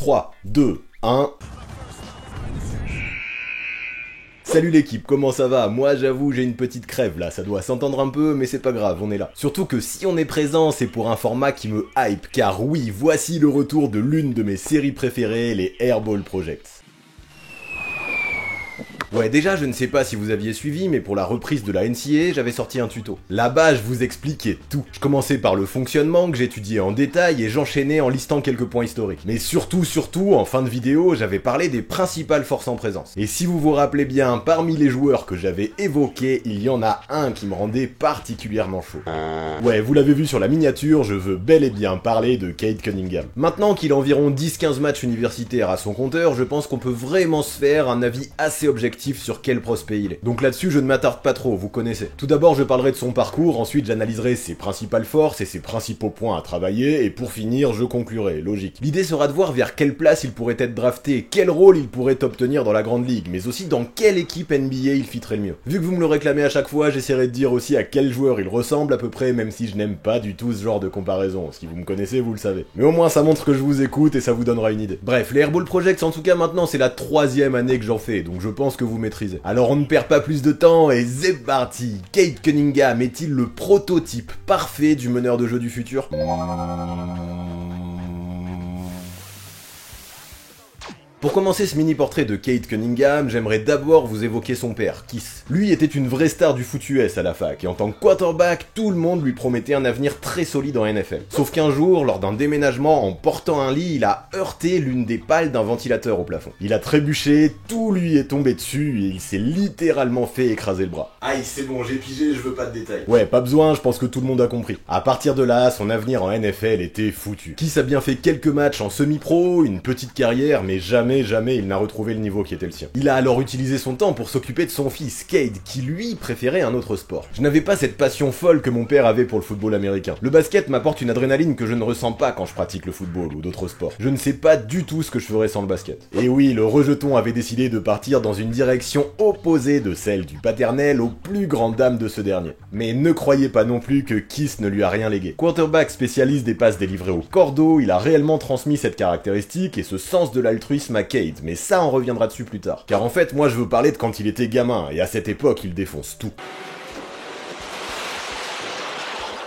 3, 2, 1... Salut l'équipe, comment ça va? Moi j'avoue j'ai une petite crève là, ça doit s'entendre un peu mais c'est pas grave, on est là. Surtout que si on est présent c'est pour un format qui me hype, car oui, voici le retour de l'une de mes séries préférées, les Airball Projects. Ouais, déjà, je ne sais pas si vous aviez suivi, mais pour la reprise de la NCAA, j'avais sorti un tuto. Là-bas, je vous expliquais tout. Je commençais par le fonctionnement que j'étudiais en détail et j'enchaînais en listant quelques points historiques. Mais surtout, en fin de vidéo, j'avais parlé des principales forces en présence. Et si vous vous rappelez bien, parmi les joueurs que j'avais évoqués, il y en a un qui me rendait particulièrement chaud. Ouais, vous l'avez vu sur la miniature, je veux bel et bien parler de Cade Cunningham. Maintenant qu'il a environ 10-15 matchs universitaires à son compteur, je pense qu'on peut vraiment se faire un avis assez objectif sur quel prospect il est. Donc là-dessus, je ne m'attarde pas trop, vous connaissez. Tout d'abord, je parlerai de son parcours, ensuite j'analyserai ses principales forces et ses principaux points à travailler, et pour finir, je conclurai, logique. L'idée sera de voir vers quelle place il pourrait être drafté, quel rôle il pourrait obtenir dans la grande ligue, mais aussi dans quelle équipe NBA il fitterait le mieux. Vu que vous me le réclamez à chaque fois, j'essaierai de dire aussi à quel joueur il ressemble à peu près, même si je n'aime pas du tout ce genre de comparaison. Si vous me connaissez, vous le savez. Mais au moins ça montre que je vous écoute et ça vous donnera une idée. Bref, les Airball Projects, en tout cas maintenant, c'est la 3e année que j'en fais, donc je pense que vous maîtrisez. Alors on ne perd pas plus de temps et c'est parti. Cade Cunningham est-il le prototype parfait du meneur de jeu du futur ? Pour commencer ce mini-portrait de Cade Cunningham, j'aimerais d'abord vous évoquer son père, Kiss. Lui était une vraie star du foot US à la fac, et en tant que quarterback, tout le monde lui promettait un avenir très solide en NFL. Sauf qu'un jour, lors d'un déménagement, en portant un lit, il a heurté l'une des pales d'un ventilateur au plafond. Il a trébuché, tout lui est tombé dessus, et il s'est littéralement fait écraser le bras. Aïe, c'est bon, j'ai pigé, je veux pas de détails. Ouais, pas besoin, je pense que tout le monde a compris. À partir de là, son avenir en NFL était foutu. Kiss a bien fait quelques matchs en semi-pro, une petite carrière, mais jamais il n'a retrouvé le niveau qui était le sien. Il a alors utilisé son temps pour s'occuper de son fils, Cade, qui lui préférait un autre sport. Je n'avais pas cette passion folle que mon père avait pour le football américain. Le basket m'apporte une adrénaline que je ne ressens pas quand je pratique le football ou d'autres sports. Je ne sais pas du tout ce que je ferais sans le basket. Et oui, le rejeton avait décidé de partir dans une direction opposée de celle du paternel aux plus grandes dames de ce dernier. Mais ne croyez pas non plus que Kiss ne lui a rien légué. Quarterback spécialiste des passes délivrées au cordeau, il a réellement transmis cette caractéristique et ce sens de l'altruisme à Cade, mais ça on reviendra dessus plus tard. Car en fait, moi je veux parler de quand il était gamin, et à cette époque il défonce tout.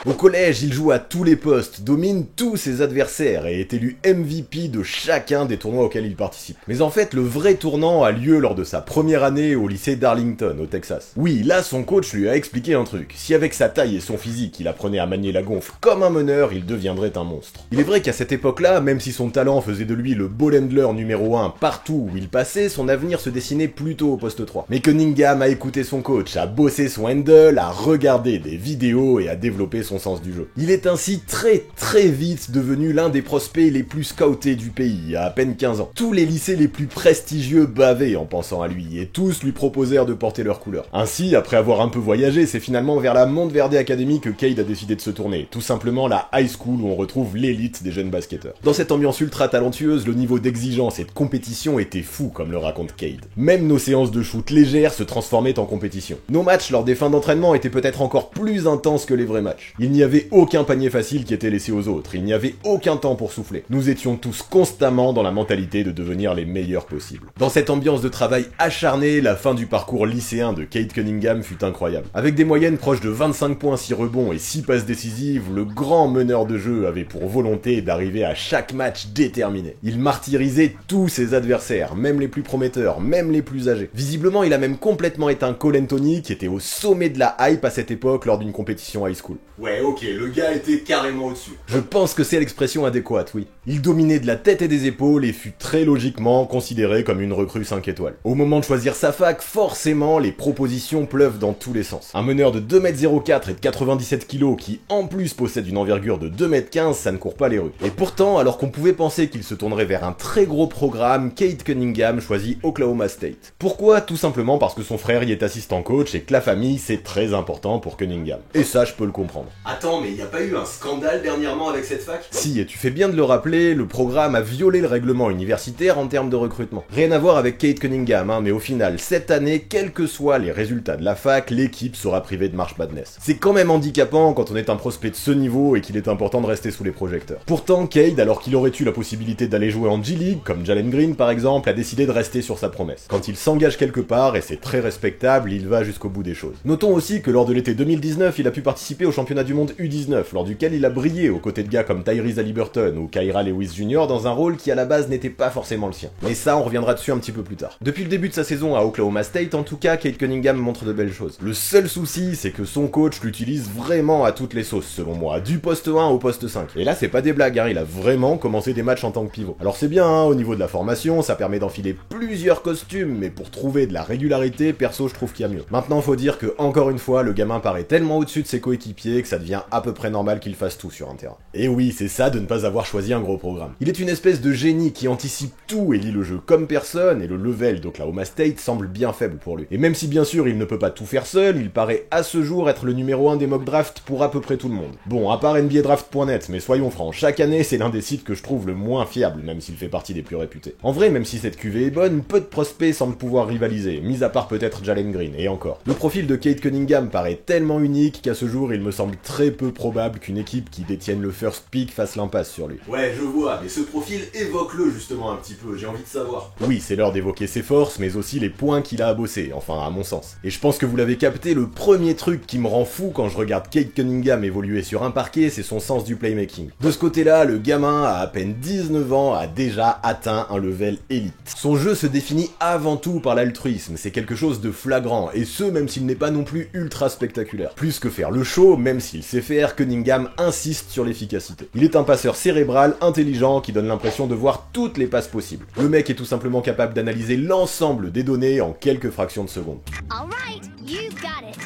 Au collège, il joue à tous les postes, domine tous ses adversaires et est élu MVP de chacun des tournois auxquels il participe. Mais en fait, le vrai tournant a lieu lors de sa première année au lycée d'Arlington, au Texas. Oui, là, son coach lui a expliqué un truc. Si avec sa taille et son physique, il apprenait à manier la gonfle comme un meneur, il deviendrait un monstre. Il est vrai qu'à cette époque-là, même si son talent faisait de lui le ball handler numéro 1 partout où il passait, son avenir se dessinait plutôt au poste 3. Mais Cunningham a écouté son coach, a bossé son handle, a regardé des vidéos et a développé son sens du jeu. Il est ainsi très vite devenu l'un des prospects les plus scoutés du pays, à peine 15 ans. Tous les lycées les plus prestigieux bavaient en pensant à lui, et tous lui proposèrent de porter leurs couleurs. Ainsi, après avoir un peu voyagé, c'est finalement vers la Montverde Academy que Cade a décidé de se tourner, tout simplement la high school où on retrouve l'élite des jeunes basketteurs. Dans cette ambiance ultra talentueuse, le niveau d'exigence et de compétition était fou, comme le raconte Cade. Même nos séances de shoot légères se transformaient en compétition. Nos matchs lors des fins d'entraînement étaient peut-être encore plus intenses que les vrais matchs. Il n'y avait aucun panier facile qui était laissé aux autres, il n'y avait aucun temps pour souffler. Nous étions tous constamment dans la mentalité de devenir les meilleurs possibles. Dans cette ambiance de travail acharné, la fin du parcours lycéen de Cade Cunningham fut incroyable. Avec des moyennes proches de 25 points, 6 rebonds et 6 passes décisives, le grand meneur de jeu avait pour volonté d'arriver à chaque match déterminé. Il martyrisait tous ses adversaires, même les plus prometteurs, même les plus âgés. Visiblement, il a même complètement éteint Cole Anthony, qui était au sommet de la hype à cette époque lors d'une compétition high school. Ouais, ok, le gars était carrément au-dessus. Je pense que c'est l'expression adéquate, oui. Il dominait de la tête et des épaules et fut très logiquement considéré comme une recrue 5 étoiles. Au moment de choisir sa fac, forcément, les propositions pleuvent dans tous les sens. Un meneur de 2m04 et de 97 kg qui, en plus, possède une envergure de 2m15, ça ne court pas les rues. Et pourtant, alors qu'on pouvait penser qu'il se tournerait vers un très gros programme, Cade Cunningham choisit Oklahoma State. Pourquoi? Tout simplement parce que son frère y est assistant coach et que la famille, c'est très important pour Cunningham. Et ça, je peux le comprendre. Attends, mais y a pas eu un scandale dernièrement avec cette fac? Si, et tu fais bien de le rappeler, rappeler, le programme a violé le règlement universitaire en termes de recrutement. Rien à voir avec Cade Cunningham, mais au final, cette année, quels que soient les résultats de la fac, l'équipe sera privée de March Madness. C'est quand même handicapant quand on est un prospect de ce niveau et qu'il est important de rester sous les projecteurs. Pourtant, Cade, alors qu'il aurait eu la possibilité d'aller jouer en G-League, comme Jalen Green par exemple, a décidé de rester sur sa promesse. Quand il s'engage quelque part, et c'est très respectable, il va jusqu'au bout des choses. Notons aussi que lors de l'été 2019, il a pu participer au championnat du monde U19, lors duquel il a brillé aux côtés de gars comme Tyrese Haliburton ou Kyra Lewis Jr. dans un rôle qui à la base n'était pas forcément le sien. Mais ça, on reviendra dessus un petit peu plus tard. Depuis le début de sa saison à Oklahoma State, en tout cas, Cade Cunningham montre de belles choses. Le seul souci, c'est que son coach l'utilise vraiment à toutes les sauces, selon moi, du poste 1 au poste 5. Et là, c'est pas des blagues, il a vraiment commencé des matchs en tant que pivot. Alors c'est bien, au niveau de la formation, ça permet d'enfiler plusieurs costumes, mais pour trouver de la régularité, perso, je trouve qu'il y a mieux. Maintenant, faut dire que, encore une fois, le gamin paraît tellement au-dessus de ses coéquipiers que ça devient à peu près normal qu'il fasse tout sur un terrain. Et oui, c'est ça de ne pas avoir choisi un gros programme. Il est une espèce de génie qui anticipe tout et lit le jeu comme personne, et le level d'Oklahoma State semble bien faible pour lui. Et même si bien sûr il ne peut pas tout faire seul, il paraît à ce jour être le numéro 1 des mock drafts pour à peu près tout le monde. Bon, à part NBADraft.net, mais soyons francs, chaque année c'est l'un des sites que je trouve le moins fiable, même s'il fait partie des plus réputés. En vrai, même si cette QV est bonne, peu de prospects semblent pouvoir rivaliser, mis à part peut-être Jalen Green, et encore. Le profil de Cade Cunningham paraît tellement unique qu'à ce jour il me semble très peu probable qu'une équipe qui détienne le first pick fasse l'impasse sur lui. Ouais, je vois, mais ce profil, évoque-le justement un petit peu, j'ai envie de savoir. Oui, c'est l'heure d'évoquer ses forces, mais aussi les points qu'il a à bosser, enfin à mon sens. Et je pense que vous l'avez capté, le premier truc qui me rend fou quand je regarde Cade Cunningham évoluer sur un parquet, c'est son sens du playmaking. De ce côté-là, le gamin, à peine 19 ans, a déjà atteint un level élite. Son jeu se définit avant tout par l'altruisme, c'est quelque chose de flagrant, et ce même s'il n'est pas non plus ultra spectaculaire. Plus que faire le show, même s'il sait faire, Cunningham insiste sur l'efficacité. Il est un passeur cérébral, intelligent, qui donne l'impression de voir toutes les passes possibles. Le mec est tout simplement capable d'analyser l'ensemble des données en quelques fractions de secondes. All right, you got it.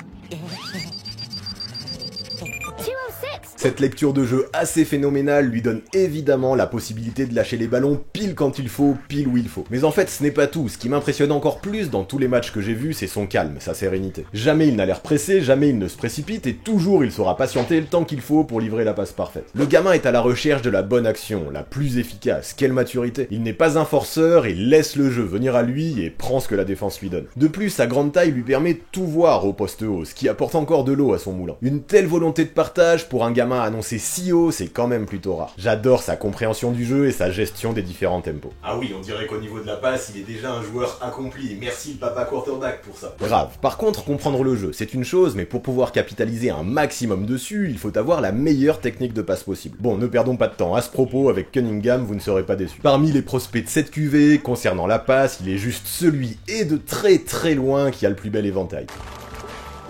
206. Cette lecture de jeu assez phénoménale lui donne évidemment la possibilité de lâcher les ballons pile quand il faut, pile où il faut. Mais en fait, ce n'est pas tout. Ce qui m'impressionne encore plus dans tous les matchs que j'ai vus, c'est son calme, sa sérénité. Jamais il n'a l'air pressé, jamais il ne se précipite et toujours il saura patienter le temps qu'il faut pour livrer la passe parfaite. Le gamin est à la recherche de la bonne action, la plus efficace. Quelle maturité. Il n'est pas un forceur et laisse le jeu venir à lui et prend ce que la défense lui donne. De plus, sa grande taille lui permet de tout voir au poste haut, ce qui apporte encore de l'eau à son moulin. Une telle volonté de partage pour un gamin annoncé si haut, c'est quand même plutôt rare. J'adore sa compréhension du jeu et sa gestion des différents tempos. Ah oui, on dirait qu'au niveau de la passe, il est déjà un joueur accompli. Merci le papa quarterback pour ça. Grave. Par contre, comprendre le jeu, c'est une chose, mais pour pouvoir capitaliser un maximum dessus, il faut avoir la meilleure technique de passe possible. Bon, ne perdons pas de temps. À ce propos, avec Cunningham, vous ne serez pas déçus. Parmi les prospects de cette QV, concernant la passe, il est juste celui, et de très très loin, qui a le plus bel éventail.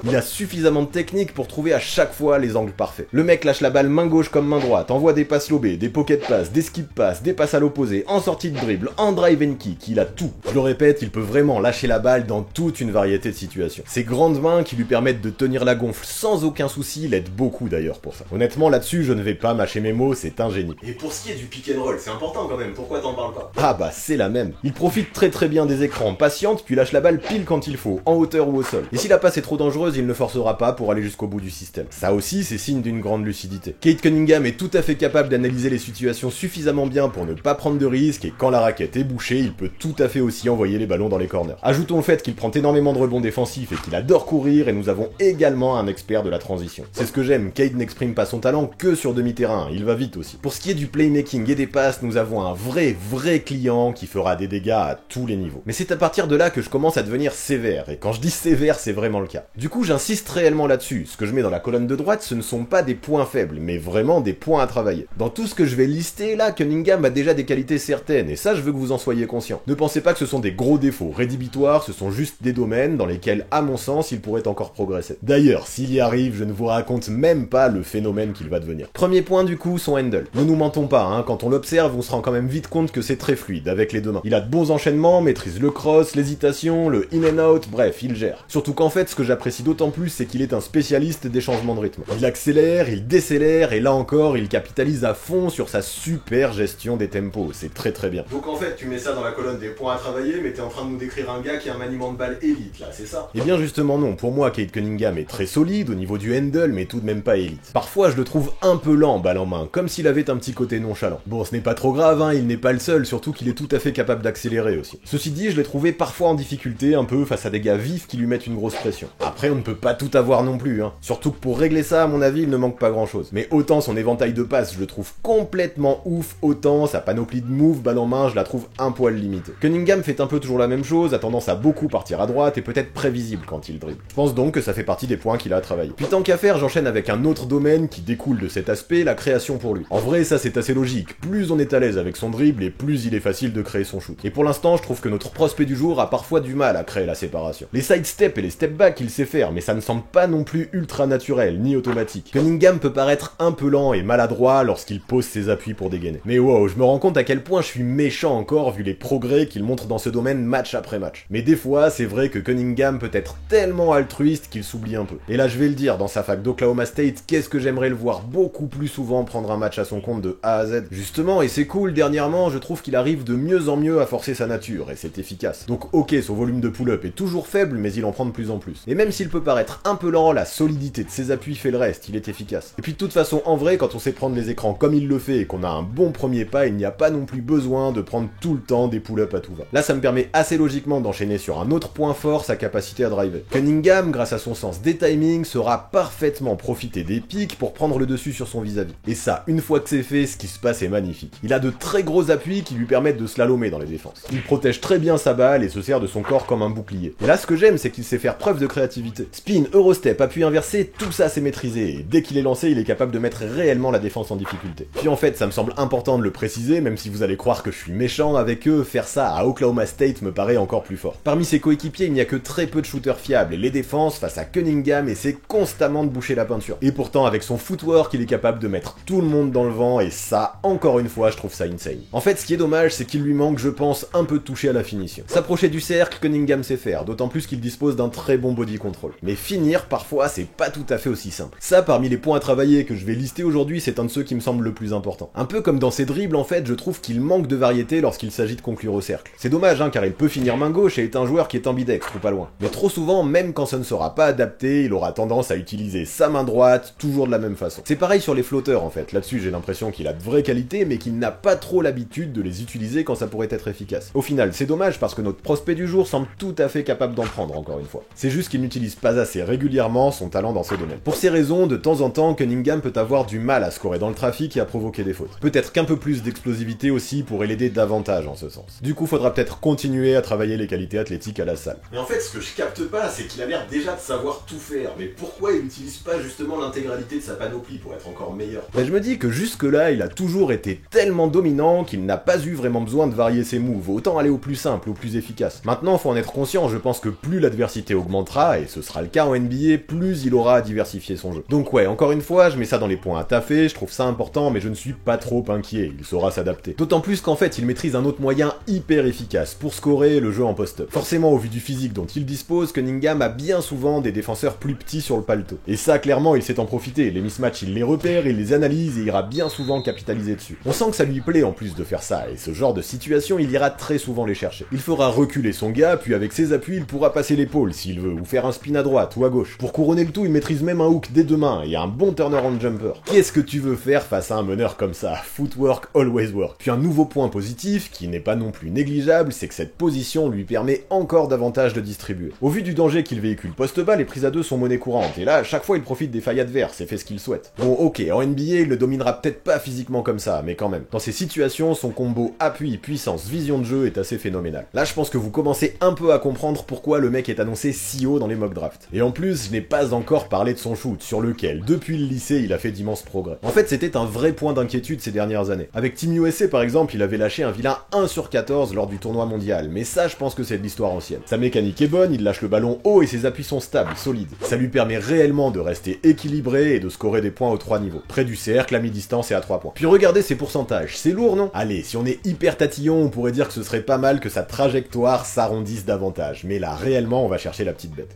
Il a suffisamment de technique pour trouver à chaque fois les angles parfaits. Le mec lâche la balle main gauche comme main droite, envoie des passes lobées, des pocket passes, des skip passes, des passes à l'opposé, en sortie de dribble, en drive and kick, il a tout. Je le répète, il peut vraiment lâcher la balle dans toute une variété de situations. Ses grandes mains qui lui permettent de tenir la gonfle sans aucun souci l'aident beaucoup d'ailleurs pour ça. Honnêtement là-dessus, je ne vais pas mâcher mes mots, c'est un génie. Et pour ce qui est du pick and roll, c'est important quand même, pourquoi t'en parles pas? Ah bah c'est la même. Il profite très très bien des écrans, patiente, puis lâche la balle pile quand il faut, en hauteur ou au sol. Et si la passe est trop dangereuse, il ne forcera pas pour aller jusqu'au bout du système. Ça aussi, c'est signe d'une grande lucidité. Cade Cunningham est tout à fait capable d'analyser les situations suffisamment bien pour ne pas prendre de risques, et quand la raquette est bouchée, il peut tout à fait aussi envoyer les ballons dans les corners. Ajoutons le fait qu'il prend énormément de rebonds défensifs et qu'il adore courir, et nous avons également un expert de la transition. C'est ce que j'aime, Cade n'exprime pas son talent que sur demi-terrain, il va vite aussi. Pour ce qui est du playmaking et des passes, nous avons un vrai client qui fera des dégâts à tous les niveaux. Mais c'est à partir de là que je commence à devenir sévère, et quand je dis sévère, c'est vraiment le cas. Du coup, j'insiste réellement là-dessus. Ce que je mets dans la colonne de droite, ce ne sont pas des points faibles, mais vraiment des points à travailler. Dans tout ce que je vais lister là, Cunningham a déjà des qualités certaines, et ça je veux que vous en soyez conscients. Ne pensez pas que ce sont des gros défauts rédhibitoires, ce sont juste des domaines dans lesquels, à mon sens, il pourrait encore progresser. D'ailleurs, s'il y arrive, je ne vous raconte même pas le phénomène qu'il va devenir. Premier point du coup, son handle. Ne nous mentons pas, quand on l'observe, on se rend quand même vite compte que c'est très fluide, avec les deux mains. Il a de bons enchaînements, maîtrise le cross, l'hésitation, le in and out, bref, il gère. Surtout qu'en fait, ce que j'apprécie d'autant plus, c'est qu'il est un spécialiste des changements de rythme. Il accélère, il décélère, et là encore, il capitalise à fond sur sa super gestion des tempos, c'est très très bien. Donc en fait, tu mets ça dans la colonne des points à travailler, mais t'es en train de nous décrire un gars qui a un maniement de balle élite, là, c'est ça? Eh bien justement non, pour moi, Cade Cunningham est très solide au niveau du handle, mais tout de même pas élite. Parfois, je le trouve un peu lent, balle en main, comme s'il avait un petit côté nonchalant. Bon, ce n'est pas trop grave, hein, il n'est pas le seul, surtout qu'il est tout à fait capable d'accélérer aussi. Ceci dit, je l'ai trouvé parfois en difficulté, un peu, face à des gars vifs qui lui mettent une grosse pression. Après, on ne peut pas tout avoir non plus, hein. Surtout que pour régler ça, à mon avis, il ne manque pas grand chose. Mais autant son éventail de passes, je le trouve complètement ouf, autant sa panoplie de moves, balle en main, je la trouve un poil limitée. Cunningham fait un peu toujours la même chose, a tendance à beaucoup partir à droite et peut-être prévisible quand il dribble. Je pense donc que ça fait partie des points qu'il a à travailler. Puis tant qu'à faire, j'enchaîne avec un autre domaine qui découle de cet aspect, la création pour lui. En vrai, ça c'est assez logique. Plus on est à l'aise avec son dribble et plus il est facile de créer son shoot. Et pour l'instant, je trouve que notre prospect du jour a parfois du mal à créer la séparation. Les side steps et les step back, il sait faire, mais ça ne semble pas non plus ultra naturel, ni automatique. Cunningham peut paraître un peu lent et maladroit lorsqu'il pose ses appuis pour dégainer. Mais wow, je me rends compte à quel point je suis méchant encore vu les progrès qu'il montre dans ce domaine match après match. Mais des fois, c'est vrai que Cunningham peut être tellement altruiste qu'il s'oublie un peu. Et là, je vais le dire, dans sa fac d'Oklahoma State, qu'est-ce que j'aimerais le voir beaucoup plus souvent prendre un match à son compte de A à Z. Justement, et c'est cool, dernièrement, je trouve qu'il arrive de mieux en mieux à forcer sa nature, et c'est efficace. Donc ok, son volume de pull-up est toujours faible, mais il en prend de plus en plus. Et même s'il peut paraître un peu lent, la solidité de ses appuis fait le reste, il est efficace. Et puis de toute façon, en vrai, quand on sait prendre les écrans comme il le fait et qu'on a un bon premier pas, il n'y a pas non plus besoin de prendre tout le temps des pull-ups à tout va. Là, ça me permet assez logiquement d'enchaîner sur un autre point fort, sa capacité à driver. Cunningham, grâce à son sens des timings, saura parfaitement profiter des pics pour prendre le dessus sur son vis-à-vis. Et ça, une fois que c'est fait, ce qui se passe est magnifique. Il a de très gros appuis qui lui permettent de slalomer dans les défenses. Il protège très bien sa balle et se sert de son corps comme un bouclier. Et là, ce que j'aime, c'est qu'il sait faire preuve de créativité. Spin, Eurostep, appui inversé, tout ça c'est maîtrisé, et dès qu'il est lancé, il est capable de mettre réellement la défense en difficulté. Puis en fait, ça me semble important de le préciser, même si vous allez croire que je suis méchant avec eux, faire ça à Oklahoma State me paraît encore plus fort. Parmi ses coéquipiers, il n'y a que très peu de shooters fiables, et les défenses face à Cunningham essaient constamment de boucher la peinture. Et pourtant, avec son footwork, il est capable de mettre tout le monde dans le vent, et ça, encore une fois, je trouve ça insane. En fait, ce qui est dommage, c'est qu'il lui manque, je pense, un peu de toucher à la finition. S'approcher du cercle, Cunningham sait faire, d'autant plus qu'il dispose d'un très bon body control. Mais finir, parfois, c'est pas tout à fait aussi simple. Ça, parmi les points à travailler que je vais lister aujourd'hui, c'est un de ceux qui me semble le plus important. Un peu comme dans ses dribbles, en fait, je trouve qu'il manque de variété lorsqu'il s'agit de conclure au cercle. C'est dommage, hein, car il peut finir main gauche et est un joueur qui est ambidextre ou pas loin. Mais trop souvent, même quand ça ne sera pas adapté, il aura tendance à utiliser sa main droite, toujours de la même façon. C'est pareil sur les flotteurs, en fait. Là-dessus, j'ai l'impression qu'il a de vraies qualités, mais qu'il n'a pas trop l'habitude de les utiliser quand ça pourrait être efficace. Au final, c'est dommage parce que notre prospect du jour semble tout à fait capable d'en prendre, encore une fois. C'est juste qu'il n'utilise pas assez régulièrement son talent dans ce domaine. Pour ces raisons, de temps en temps, Cunningham peut avoir du mal à scorer dans le trafic et à provoquer des fautes. Peut-être qu'un peu plus d'explosivité aussi pourrait l'aider davantage en ce sens. Du coup, faudra peut-être continuer à travailler les qualités athlétiques à la salle. Mais en fait, ce que je capte pas, c'est qu'il a l'air déjà de savoir tout faire. Mais pourquoi il n'utilise pas justement l'intégralité de sa panoplie pour être encore meilleur? Ben, je me dis que jusque-là, il a toujours été tellement dominant qu'il n'a pas eu vraiment besoin de varier ses moves, autant aller au plus simple, au plus efficace. Maintenant, faut en être conscient, je pense que plus l'adversité augmentera, et ce sera le cas en NBA, plus il aura à diversifier son jeu. Donc ouais, encore une fois, je mets ça dans les points à taffer, je trouve ça important, mais je ne suis pas trop inquiet, il saura s'adapter. D'autant plus qu'en fait, il maîtrise un autre moyen hyper efficace pour scorer le jeu en post-up. Forcément, au vu du physique dont il dispose, Cunningham a bien souvent des défenseurs plus petits sur le paletot. Et ça, clairement, il sait en profiter. Les mismatchs, il les repère, il les analyse et ira bien souvent capitaliser dessus. On sent que ça lui plaît en plus de faire ça, et ce genre de situation, il ira très souvent les chercher. Il fera reculer son gars, puis avec ses appuis, il pourra passer l'épaule s'il veut, ou faire un spin à droite ou à gauche. Pour couronner le tout, il maîtrise même un hook des deux mains, et un bon turnaround jumper. Qu'est-ce que tu veux faire face à un meneur comme ça? Footwork, always work. Puis un nouveau point positif, qui n'est pas non plus négligeable, c'est que cette position lui permet encore davantage de distribuer. Au vu du danger qu'il véhicule post-bas, les prises à deux sont monnaie courante, et là, à chaque fois, il profite des failles adverses et fait ce qu'il souhaite. Bon, ok, en NBA, il ne dominera peut-être pas physiquement comme ça, mais quand même. Dans ces situations, son combo appui, puissance, vision de jeu est assez phénoménal. Là, je pense que vous commencez un peu à comprendre pourquoi le mec est annoncé si haut dans les mock drafts. Et en plus, je n'ai pas encore parlé de son shoot, sur lequel, depuis le lycée, il a fait d'immenses progrès. En fait, c'était un vrai point d'inquiétude ces dernières années. Avec Team USA, par exemple, il avait lâché un vilain 1 sur 14 lors du tournoi mondial, mais ça, je pense que c'est de l'histoire ancienne. Sa mécanique est bonne, il lâche le ballon haut et ses appuis sont stables, solides. Ça lui permet réellement de rester équilibré et de scorer des points aux 3 niveaux. Près du cercle, à mi-distance et à 3 points. Puis regardez ses pourcentages, c'est lourd, non? Allez, si on est hyper tatillon, on pourrait dire que ce serait pas mal que sa trajectoire s'arrondisse davantage. Mais là, réellement, on va chercher la petite bête.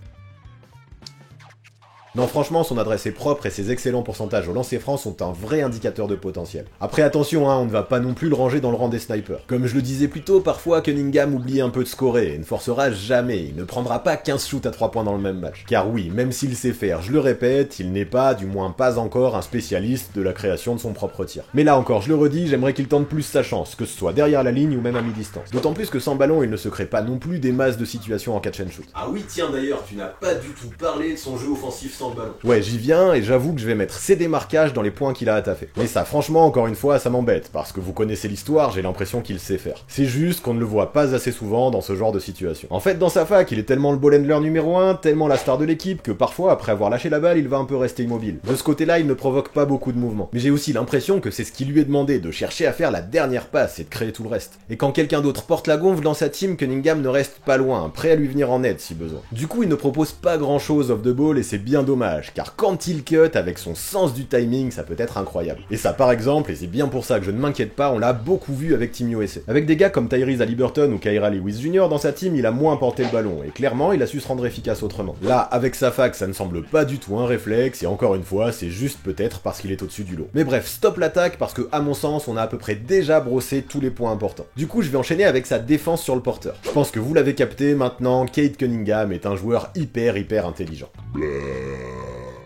Non franchement, son adresse est propre et ses excellents pourcentages au lancer franc sont un vrai indicateur de potentiel. Après attention, on ne va pas non plus le ranger dans le rang des snipers. Comme je le disais plus tôt, parfois Cunningham oublie un peu de scorer et ne forcera jamais, il ne prendra pas 15 shoots à 3 points dans le même match. Car oui, même s'il sait faire, je le répète, il n'est pas, du moins pas encore, un spécialiste de la création de son propre tir. Mais là encore, je le redis, j'aimerais qu'il tente plus sa chance, que ce soit derrière la ligne ou même à mi-distance. D'autant plus que sans ballon, il ne se crée pas non plus des masses de situations en catch and shoot. Ah oui, tiens d'ailleurs, tu n'as pas du tout parlé de son jeu offensif sans le ballon. Ouais, j'y viens et j'avoue que je vais mettre ses démarquages dans les points qu'il a à taffer. Mais ça, franchement, encore une fois, ça m'embête, parce que vous connaissez l'histoire, j'ai l'impression qu'il sait faire. C'est juste qu'on ne le voit pas assez souvent dans ce genre de situation. En fait, dans sa fac, il est tellement le ball handler numéro 1, tellement la star de l'équipe, que parfois, après avoir lâché la balle, il va un peu rester immobile. De ce côté-là, il ne provoque pas beaucoup de mouvements. Mais j'ai aussi l'impression que c'est ce qui lui est demandé, de chercher à faire la dernière passe et de créer tout le reste. Et quand quelqu'un d'autre porte la gonfle dans sa team, Cunningham ne reste pas loin, prêt à lui venir en aide si besoin. Du coup, il ne propose pas grand-chose off the ball et c'est bien dommage, car quand il cut, avec son sens du timing, ça peut être incroyable. Et ça, par exemple, et c'est bien pour ça que je ne m'inquiète pas, on l'a beaucoup vu avec Team USA. Avec des gars comme Tyrese Haliburton ou Kyra Lewis Jr. dans sa team, il a moins porté le ballon, et clairement, il a su se rendre efficace autrement. Là, avec sa fac, ça ne semble pas du tout un réflexe, et encore une fois, c'est juste peut-être parce qu'il est au-dessus du lot. Mais bref, stop l'attaque, parce que, à mon sens, on a à peu près déjà brossé tous les points importants. Du coup, je vais enchaîner avec sa défense sur le porteur. Je pense que vous l'avez capté, maintenant, Cade Cunningham est un joueur hyper intelligent.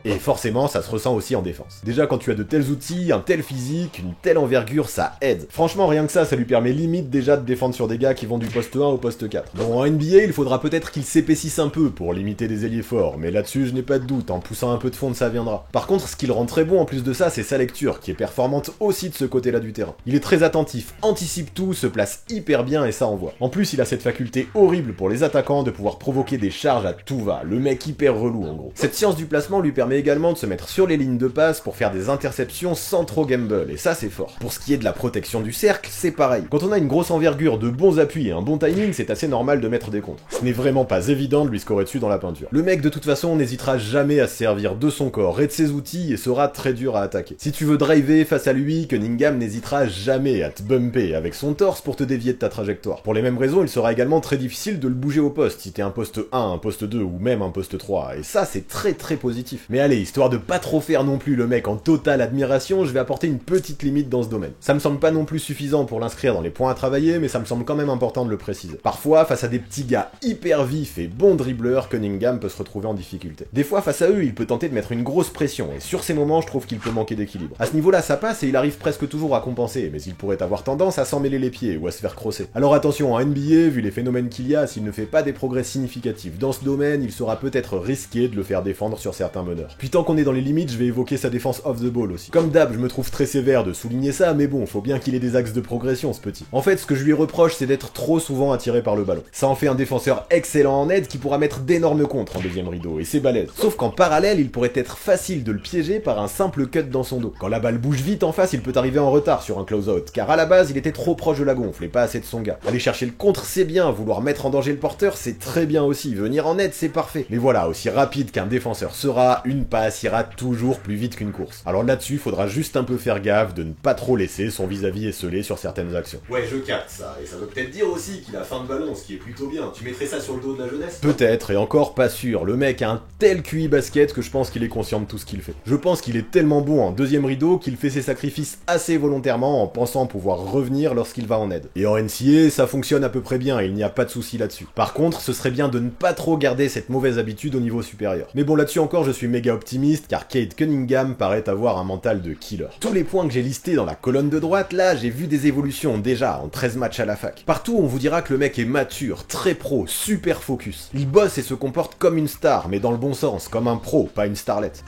Et forcément, ça se ressent aussi en défense. Déjà, quand tu as de tels outils, un tel physique, une telle envergure, ça aide. Franchement, rien que ça lui permet limite déjà de défendre sur des gars qui vont du poste 1 au poste 4. Bon, en NBA, il faudra peut-être qu'il s'épaississe un peu pour limiter des ailiers forts, mais là-dessus, je n'ai pas de doute, en poussant un peu de fond, ça viendra. Par contre, ce qui le rend très bon en plus de ça, c'est sa lecture, qui est performante aussi de ce côté-là du terrain. Il est très attentif, anticipe tout, se place hyper bien et ça envoie. En plus, il a cette faculté horrible pour les attaquants de pouvoir provoquer des charges à tout va, le mec hyper relou en gros. Cette science du placement lui permet également de se mettre sur les lignes de passe pour faire des interceptions sans trop gamble, et ça c'est fort. Pour ce qui est de la protection du cercle, c'est pareil. Quand on a une grosse envergure, de bons appuis et un bon timing, c'est assez normal de mettre des contres. Ce n'est vraiment pas évident de lui scorer dessus dans la peinture. Le mec de toute façon n'hésitera jamais à se servir de son corps et de ses outils et sera très dur à attaquer. Si tu veux driver face à lui, Cunningham n'hésitera jamais à te bumper avec son torse pour te dévier de ta trajectoire. Pour les mêmes raisons, il sera également très difficile de le bouger au poste si t'es un poste 1, un poste 2 ou même un poste 3, et ça c'est très positif. Mais allez, histoire de pas trop faire non plus le mec en totale admiration, je vais apporter une petite limite dans ce domaine. Ça me semble pas non plus suffisant pour l'inscrire dans les points à travailler, mais ça me semble quand même important de le préciser. Parfois, face à des petits gars hyper vifs et bons dribbleurs, Cunningham peut se retrouver en difficulté. Des fois, face à eux, il peut tenter de mettre une grosse pression, et sur ces moments, je trouve qu'il peut manquer d'équilibre. À ce niveau-là, ça passe et il arrive presque toujours à compenser, mais il pourrait avoir tendance à s'en mêler les pieds ou à se faire crosser. Alors attention, en NBA, vu les phénomènes qu'il y a, s'il ne fait pas des progrès significatifs dans ce domaine, il sera peut-être risqué de le faire défendre sur certains meneurs. Puis tant qu'on est dans les limites, je vais évoquer sa défense off the ball aussi. Comme d'hab, je me trouve très sévère de souligner ça, mais bon, faut bien qu'il ait des axes de progression ce petit. En fait, ce que je lui reproche, c'est d'être trop souvent attiré par le ballon. Ça en fait un défenseur excellent en aide qui pourra mettre d'énormes contres en deuxième rideau, et c'est balèze. Sauf qu'en parallèle, il pourrait être facile de le piéger par un simple cut dans son dos. Quand la balle bouge vite en face, il peut arriver en retard sur un close-out, car à la base, il était trop proche de la gonfle et pas assez de son gars. Aller chercher le contre, c'est bien, vouloir mettre en danger le porteur, c'est très bien aussi, venir en aide, c'est parfait. Mais voilà, aussi rapide qu'un défenseur sera, une passe ira toujours plus vite qu'une course. Alors là-dessus, il faudra juste un peu faire gaffe de ne pas trop laisser son vis-à-vis esselé sur certaines actions. Ouais, je capte ça, et ça veut peut-être dire aussi qu'il a fin de ballon, ce qui est plutôt bien. Tu mettrais ça sur le dos de la jeunesse ? Peut-être, et encore pas sûr. Le mec a un tel QI basket que je pense qu'il est conscient de tout ce qu'il fait. Je pense qu'il est tellement bon en deuxième rideau qu'il fait ses sacrifices assez volontairement en pensant pouvoir revenir lorsqu'il va en aide. Et en NCAA, ça fonctionne à peu près bien, et il n'y a pas de souci là-dessus. Par contre, ce serait bien de ne pas trop garder cette mauvaise habitude au niveau supérieur. Mais bon, là-dessus encore, je suis méga optimiste, car Cade Cunningham paraît avoir un mental de killer. Tous les points que j'ai listés dans la colonne de droite, là, j'ai vu des évolutions déjà en 13 matchs à la fac. Partout, on vous dira que le mec est mature, très pro, super focus. Il bosse et se comporte comme une star, mais dans le bon sens, comme un pro, pas une starlette.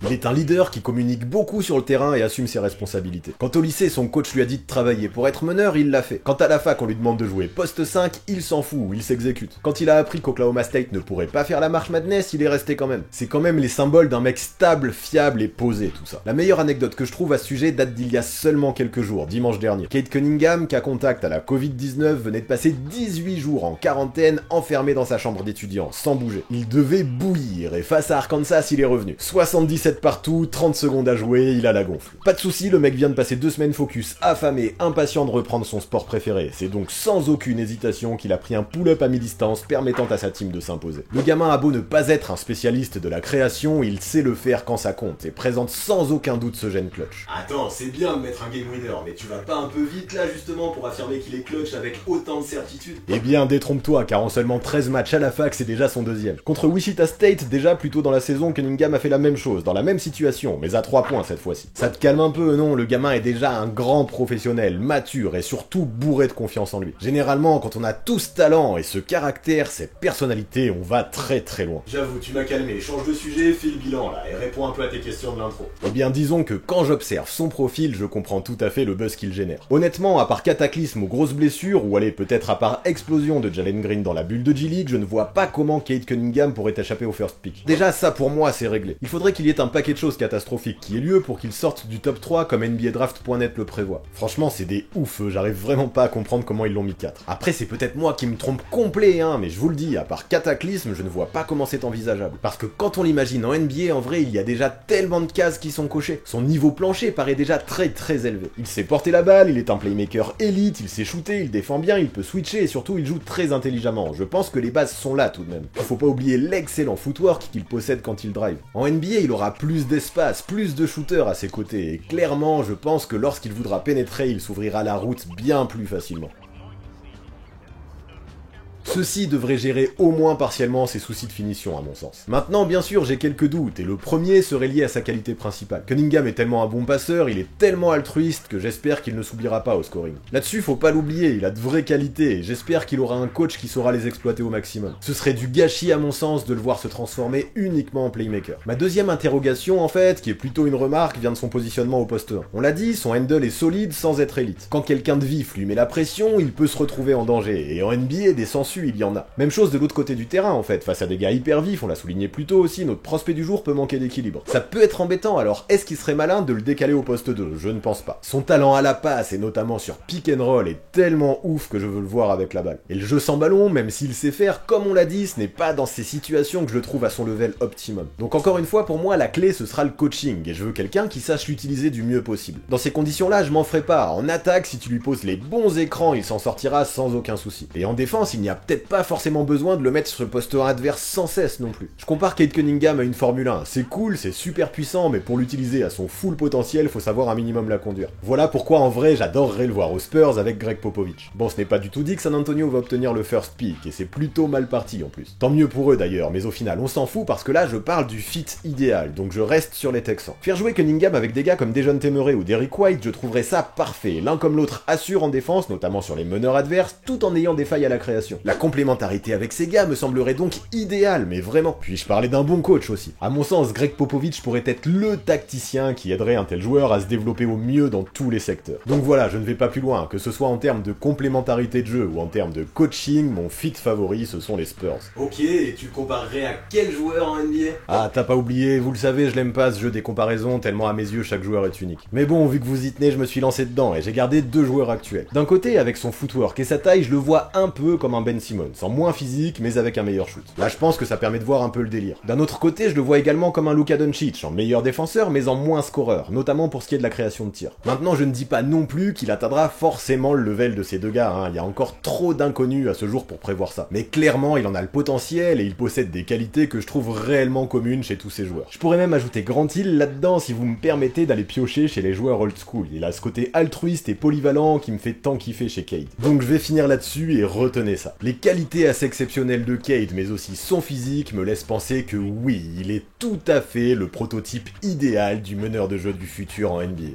Il est un leader qui communique beaucoup sur le terrain et assume ses responsabilités. Quand au lycée, son coach lui a dit de travailler pour être meneur, il l'a fait. Quand à la fac, on lui demande de jouer poste 5, il s'en fout, il s'exécute. Quand il a appris qu'Oklahoma State ne pourrait pas faire la marche Madness, il est resté quand même. C'est quand même les symboles d'un mec stable, fiable et posé, tout ça. La meilleure anecdote que je trouve à ce sujet date d'il y a seulement quelques jours, dimanche dernier. Cade Cunningham, cas contact à la Covid-19, venait de passer 18 jours en quarantaine, enfermé dans sa chambre d'étudiant, sans bouger. Il devait bouillir, et face à Arkansas, il est revenu. 77 7 partout, 30 secondes à jouer, il a la gonfle. Pas de soucis, le mec vient de passer 2 semaines focus, affamé, impatient de reprendre son sport préféré. C'est donc sans aucune hésitation qu'il a pris un pull-up à mi-distance permettant à sa team de s'imposer. Le gamin a beau ne pas être un spécialiste de la création, il sait le faire quand ça compte et présente sans aucun doute ce gène clutch. Attends, c'est bien de mettre un game winner, mais tu vas pas un peu vite là justement pour affirmer qu'il est clutch avec autant de certitude? Eh bien, détrompe-toi, car en seulement 13 matchs à la fac, c'est déjà son deuxième. Contre Wichita State, déjà plus tôt dans la saison, Cunningham a fait la même chose, dans la même situation, mais à 3 points cette fois-ci. Ça te calme un peu, non? Le gamin est déjà un grand professionnel, mature et surtout bourré de confiance en lui. Généralement, quand on a tout ce talent et ce caractère, cette personnalité, on va très très loin. J'avoue, tu m'as calmé, change de sujet, fais le bilan là, et réponds un peu à tes questions de l'intro. Eh bien, disons que quand j'observe son profil, je comprends tout à fait le buzz qu'il génère. Honnêtement, à part cataclysme ou grosses blessures, ou allez, peut-être à part explosion de Jalen Green dans la bulle de G-League, je ne vois pas comment Cade Cunningham pourrait échapper au first pick. Déjà, ça pour moi, c'est réglé. Il faudrait qu'il y ait un paquet de choses catastrophiques qui aient lieu pour qu'il sorte du top 3 comme NBADraft.net le prévoit. Franchement, c'est des ouf, j'arrive vraiment pas à comprendre comment ils l'ont mis 4. Après, c'est peut-être moi qui me trompe complet, hein, mais je vous le dis, à part cataclysme, je ne vois pas comment c'est envisageable. Parce que quand on l'imagine en NBA, en vrai, il y a déjà tellement de cases qui sont cochées. Son niveau plancher paraît déjà très très élevé. Il sait porter la balle, il est un playmaker élite, il sait shooter, il défend bien, il peut switcher et surtout il joue très intelligemment. Je pense que les bases sont là tout de même. Il faut pas oublier l'excellent footwork qu'il possède quand il drive. En NBA, il aura plus d'espace, plus de shooters à ses côtés et clairement, je pense que lorsqu'il voudra pénétrer, il s'ouvrira la route bien plus facilement. Ceci devrait gérer au moins partiellement ses soucis de finition à mon sens. Maintenant bien sûr j'ai quelques doutes et le premier serait lié à sa qualité principale. Cunningham est tellement un bon passeur, il est tellement altruiste que j'espère qu'il ne s'oubliera pas au scoring. Là-dessus faut pas l'oublier, il a de vraies qualités et j'espère qu'il aura un coach qui saura les exploiter au maximum. Ce serait du gâchis à mon sens de le voir se transformer uniquement en playmaker. Ma deuxième interrogation en fait, qui est plutôt une remarque, vient de son positionnement au poste 1. On l'a dit, son handle est solide sans être élite. Quand quelqu'un de vif lui met la pression, il peut se retrouver en danger et en NBA des sensus il y en a. Même chose de l'autre côté du terrain en fait, face à des gars hyper vifs, on l'a souligné plus tôt aussi, notre prospect du jour peut manquer d'équilibre. Ça peut être embêtant, alors est-ce qu'il serait malin de le décaler au poste 2? Je ne pense pas. Son talent à la passe et notamment sur pick and roll est tellement ouf que je veux le voir avec la balle. Et le jeu sans ballon, même s'il sait faire, comme on l'a dit, ce n'est pas dans ces situations que je le trouve à son level optimum. Donc encore une fois, pour moi, la clé ce sera le coaching, et je veux quelqu'un qui sache l'utiliser du mieux possible. Dans ces conditions-là, je m'en ferai pas. En attaque, si tu lui poses les bons écrans, il s'en sortira sans aucun souci. Et en défense, il n'y a peut-être pas forcément besoin de le mettre sur le poste 1 adverse sans cesse non plus. Je compare Cade Cunningham à une Formule 1, c'est cool, c'est super puissant, mais pour l'utiliser à son full potentiel, faut savoir un minimum la conduire. Voilà pourquoi en vrai j'adorerais le voir aux Spurs avec Greg Popovich. Bon, ce n'est pas du tout dit que San Antonio va obtenir le first pick, et c'est plutôt mal parti en plus. Tant mieux pour eux d'ailleurs, mais au final on s'en fout parce que là je parle du fit idéal, donc je reste sur les Texans. Faire jouer Cunningham avec des gars comme Dejounte Murray ou Derrick White, je trouverais ça parfait. L'un comme l'autre assure en défense, notamment sur les meneurs adverses, tout en ayant des failles à la création. La complémentarité avec ces gars me semblerait donc idéal, mais vraiment. Puis-je parler d'un bon coach aussi? À mon sens, Greg Popovich pourrait être le tacticien qui aiderait un tel joueur à se développer au mieux dans tous les secteurs. Donc voilà, je ne vais pas plus loin, que ce soit en termes de complémentarité de jeu ou en termes de coaching, mon fit favori ce sont les Spurs. Ok, et tu le comparerais à quel joueur en NBA? Ah, t'as pas oublié, vous le savez, je l'aime pas ce jeu des comparaisons, tellement à mes yeux chaque joueur est unique. Mais bon, vu que vous y tenez, je me suis lancé dedans et j'ai gardé 2 joueurs actuels. D'un côté, avec son footwork et sa taille, je le vois un peu comme un Ben Simmons, en moins physique, mais avec un meilleur shoot. Là, je pense que ça permet de voir un peu le délire. D'un autre côté, je le vois également comme un Luka Doncic, en meilleur défenseur, mais en moins scoreur, notamment pour ce qui est de la création de tir. Maintenant, je ne dis pas non plus qu'il atteindra forcément le level de ces deux gars, hein. Il y a encore trop d'inconnus à ce jour pour prévoir ça. Mais clairement, il en a le potentiel et il possède des qualités que je trouve réellement communes chez tous ces joueurs. Je pourrais même ajouter Grant Hill là-dedans si vous me permettez d'aller piocher chez les joueurs old school. Il a ce côté altruiste et polyvalent qui me fait tant kiffer chez Cade. Donc je vais finir là-dessus et retenez ça. Les qualités assez exceptionnelles de Cade, mais aussi son physique, me laissent penser que oui, il est tout à fait le prototype idéal du meneur de jeu du futur en NBA.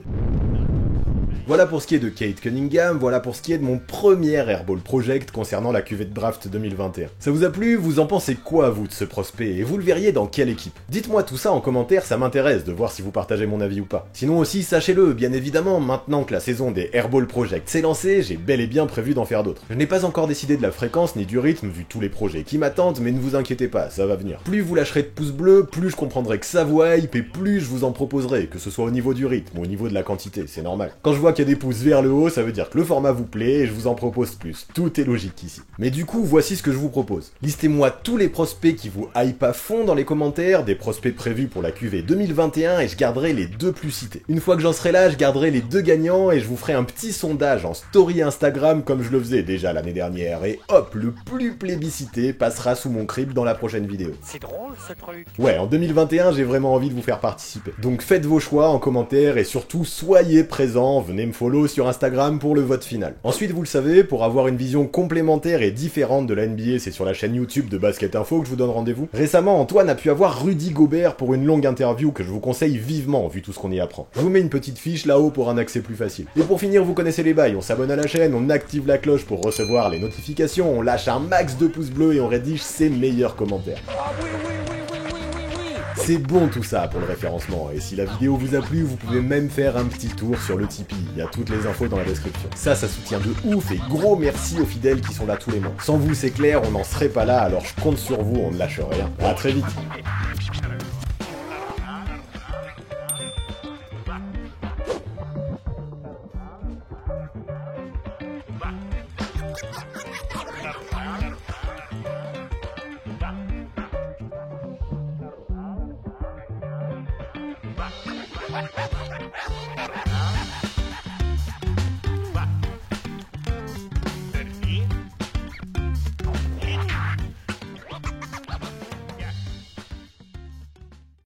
Voilà pour ce qui est de Cade Cunningham, voilà pour ce qui est de mon premier Airball Project concernant la cuvée de draft 2021. Ça vous a plu? Vous en pensez quoi vous de ce prospect? Et vous le verriez dans quelle équipe? Dites-moi tout ça en commentaire, ça m'intéresse de voir si vous partagez mon avis ou pas. Sinon aussi, sachez-le, bien évidemment, maintenant que la saison des Airball Project s'est lancée, j'ai bel et bien prévu d'en faire d'autres. Je n'ai pas encore décidé de la fréquence ni du rythme vu tous les projets qui m'attendent, mais ne vous inquiétez pas, ça va venir. Plus vous lâcherez de pouces bleus, plus je comprendrai que ça vous hype et plus je vous en proposerai, que ce soit au niveau du rythme ou au niveau de la quantité, c'est normal. Quand je vois qu'il y a des pouces vers le haut, ça veut dire que le format vous plaît et je vous en propose plus. Tout est logique ici. Mais du coup, voici ce que je vous propose. Listez-moi tous les prospects qui vous hype à fond dans les commentaires, des prospects prévus pour la QV 2021 et je garderai les 2 plus cités. Une fois que j'en serai là, je garderai les 2 gagnants et je vous ferai un petit sondage en story Instagram comme je le faisais déjà l'année dernière et hop, le plus plébiscité passera sous mon crib dans la prochaine vidéo. C'est drôle ce truc. Ouais, en 2021, j'ai vraiment envie de vous faire participer. Donc faites vos choix en commentaire et surtout soyez présents, venez me follow sur Instagram pour le vote final. Ensuite, vous le savez, pour avoir une vision complémentaire et différente de la NBA, c'est sur la chaîne YouTube de Basket Info que je vous donne rendez-vous. Récemment, Antoine a pu avoir Rudy Gobert pour une longue interview que je vous conseille vivement vu tout ce qu'on y apprend. Je vous mets une petite fiche là-haut pour un accès plus facile. Et pour finir, vous connaissez les bails, on s'abonne à la chaîne, on active la cloche pour recevoir les notifications, on lâche un max de pouces bleus et on rédige ses meilleurs commentaires. Ah oui, oui, oui, oui, oui, oui, oui. C'est bon tout ça pour le référencement, et si la vidéo vous a plu, vous pouvez même faire un petit tour sur le Tipeee, il y a toutes les infos dans la description. Ça soutient de ouf, et gros merci aux fidèles qui sont là tous les mois. Sans vous, c'est clair, on n'en serait pas là, alors je compte sur vous, on ne lâche rien. À très vite. Ah